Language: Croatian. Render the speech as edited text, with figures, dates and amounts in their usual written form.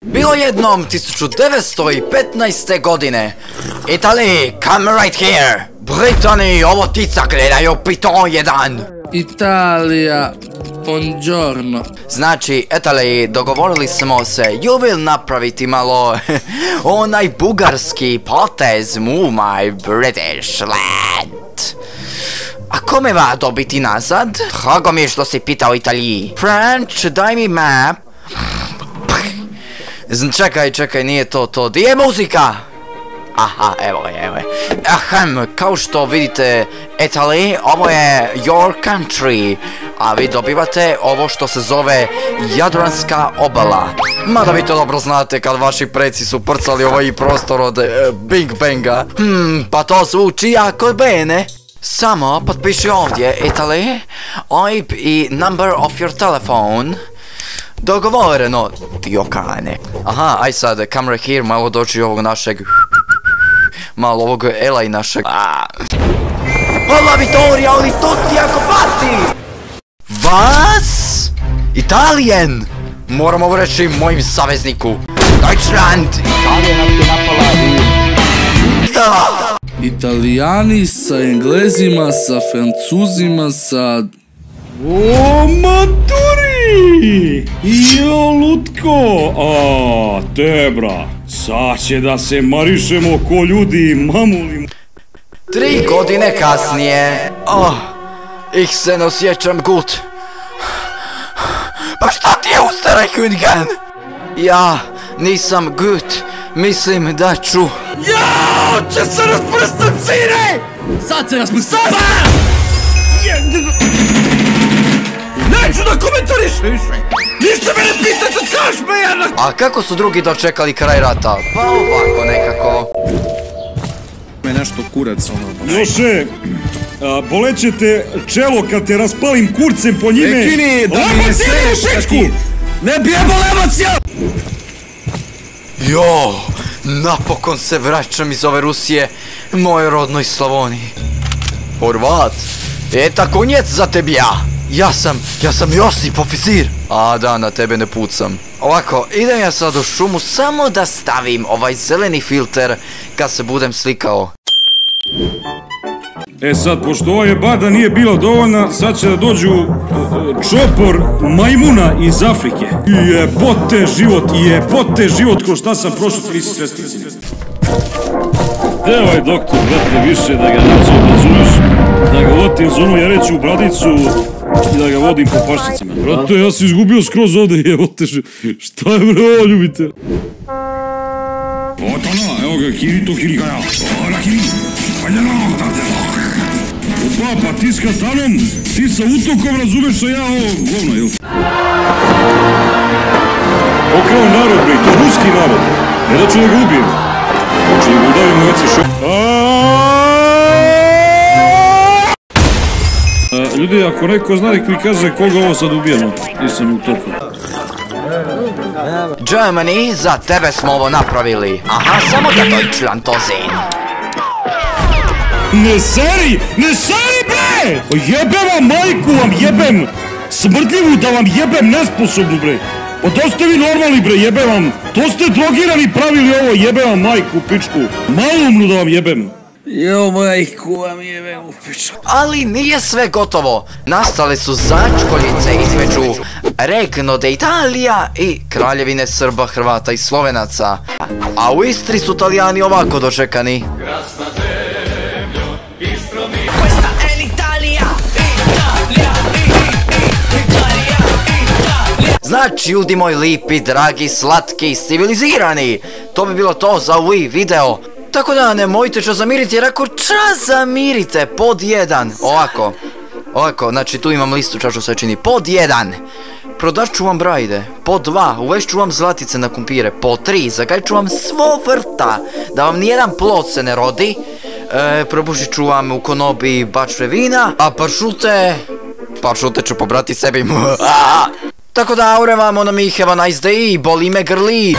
Bilo jednom 1915. godine. Italy, come right here. Britani, ovo tica gledaju Piton 1. Italija, buongiorno. Znači, Italy, dogovorili smo se, you will napraviti malo onaj bugarski potez, move my British lad. A kome va dobiti nazad? Drago mi je što si pitao Italiji. French, daj mi map. Čekaj, nije to. Di je muzika? Aha, evo je. Ahem, kao što vidite, Italy, ovo je your country. A vi dobivate ovo što se zove Jadranska obala. Mada vi to dobro znate kad vaši preci su prcali ovaj prostor od Big Banga. Pa to zvuči jako bene. Samo potpiši ovdje, Italy, OIB i number of your telephone. Dogovoreno, diokane. Aha, aj sad, camera here, malo doći ovog našeg... Malo ovog Elaj našeg... Hola Vittoria, ali to ti jako pati! Vas? Italijan! Moram ovo reći mojim savezniku. Deutschland! Italija nas je napala i... Da! Italijani sa Englezima, sa Francuzima, sa... O, maturi! Jo, lutko! A, tebra! Sad će da se marišemo ko ljudi i mamulimo. 3 godine kasnije... Ich se ne osjećam gut. Pa šta ti je ustaraj Hüngan? Ja nisam gut. Mislim da ću... Jao, će se rasprstam, sine! Sad se rasprstam! Neću da komentariš! Ništa me ne pitaj, sad kaš me jedna! A kako su drugi dočekali kraj rata? Pa ovako nekako. Me nešto kurac ono... Joše, bolećete čelo kad te raspalim kurcem po njime. Prekini, da mi ne sreš ti! Ne bijemo levacija! Jo, napokon se vraćam iz ove Rusije, mojoj rodnoj Slavoniji. Horvat, eta konjec za tebi ja. Ja sam Josip, oficir. A da, na tebe ne pucam. Ovako, idem ja sad u šumu samo da stavim ovaj zeleni filter kad se budem slikao. E sad, pošto ova jebada nije bila dovoljna, sad će da dođu čopor majmuna iz Afrike. Jebote život ko šta sam prošao, ti nisi svestan. Gde ovaj doktor, brate, više da ga nađe, razumeš? Da ga votim za onu jareću bradicu i da ga vodim po pašnicama. Brate, ja sam izgubio skroz ovde, jebote, šta je bre ovo, ljubite? Otano, evo ga, Kirito Kirikaja. Ora, Kiri, paljeno, tate. Opa, pa ti s katanom, ti sa utokom, razumeš, a ja ovo govno, jel? Pokrao narod, bre, to ruski narod. Ne da ću da ga ubijem. Hoću da ga udavim u veci šo... Ljudi, ako neko zna, nek mi kaže koga ovo sad ubijeno. Nisam u toku. Germany, za tebe smo ovo napravili. Aha, samo da Deutschland to zin. Ne seri bre! Jebem vam majku, vam jebem! Smrdljivu da vam jebem, nesposobnu bre! Pa to ste vi normalni bre, jebem vam! To ste drogirani pravili ovo, jebem vam majku, pičku! Malumnu da vam jebem! Jo, majku vam jebem u pičku. Ali nije sve gotovo. Nastale su začkoljice između Regno de Italija i Kraljevine Srba, Hrvata i Slovenaca. A u Istri su Italijani ovako dočekani. Znači, ljudi moji lipi, dragi, slatki, civilizirani. To bi bilo to za ovaj video. Tako da nemojte čas zamiriti, jer ako čas zamirite, pod 1, ovako, znači tu imam listu čašu sve čini, pod 1, prodat ću vam brajde, pod 2, uvešću vam zlatice na kumpire, pod 3, zagajit ću vam svo vrta, da vam nijedan plod se ne rodi, probušit ću vam u konobi bačve vina, a paršute ću pobrati sebi. Tako da aure vam, ono mi have a nice day, boli me grli.